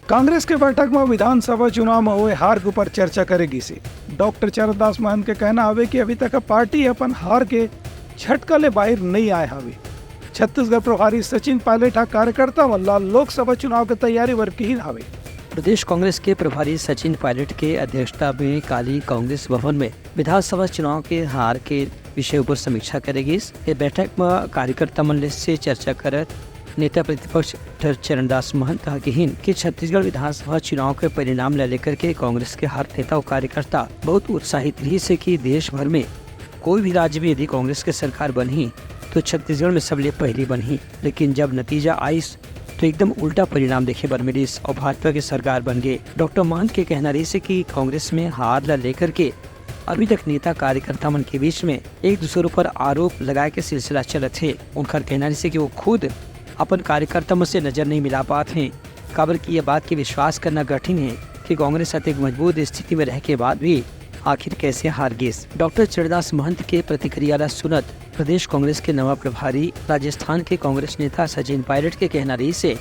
कांग्रेस के बैठक में विधानसभा चुनाव में हुए हार के ऊपर चर्चा करेगी सी। डॉक्टर चरणदास महंत के कहना हवे कि अभी तक पार्टी अपन हार के झटका ले बाहर नहीं आए हवे। छत्तीसगढ़ प्रभारी सचिन पायलट कार्यकर्ता वाला लोकसभा चुनाव की तैयारी वर्कहीन हवे। प्रदेश कांग्रेस के प्रभारी सचिन पायलट के अध्यक्षता में काली कांग्रेस भवन में विधानसभा चुनाव के हार के विषय पर समीक्षा करेगी। ये बैठक में कार्यकर्ता मंडल से चर्चा कर नेता प्रतिपक्ष डॉक्टर चरणदास महंत कहा कि छत्तीसगढ़ विधानसभा चुनाव के परिणाम ले लेकर के कांग्रेस के हर नेता और कार्यकर्ता बहुत उत्साहित रही से कि देश भर में कोई भी राज्य में यदि कांग्रेस की सरकार बनी तो छत्तीसगढ़ में सबले पहली बनी, लेकिन जब नतीजा आई तो एकदम उल्टा परिणाम देखे बर मिली और भाजपा की सरकार बन गई। डॉक्टर महंत के कहना रही से कि कांग्रेस में हार ला लेकर के अभी तक नेता कार्यकर्ता मन के बीच में एक दूसरे पर आरोप लगाए के सिलसिला चलत है। उनका कहना रही से कि वो खुद अपन कार्यकर्ता में से नजर नहीं मिला पाते हैं, काबर की यह बात की विश्वास करना कठिन है कि कांग्रेस एक मजबूत स्थिति में रह के बाद भी आखिर कैसे हार गई। डॉक्टर चरणदास महंत के प्रतिक्रिया सुनत प्रदेश कांग्रेस के नवा प्रभारी राजस्थान के कांग्रेस नेता सचिन पायलट के कहना रही से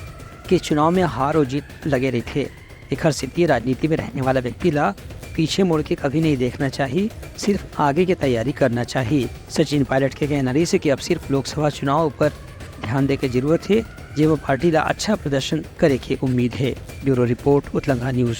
कि चुनाव में हार और जीत लगे रही थे। एक हर स्थिति राजनीति में रहने वाला व्यक्ति ला पीछे मुड़ के कभी नहीं देखना चाहिए, सिर्फ आगे की तैयारी करना चाहिए। सचिन पायलट के कहना रही से कि अब सिर्फ लोकसभा चुनाव पर ध्यान देने की जरूरत है, जो वो पार्टी ला अच्छा प्रदर्शन करे की उम्मीद है। ब्यूरो रिपोर्ट, उत्लंघा न्यूज।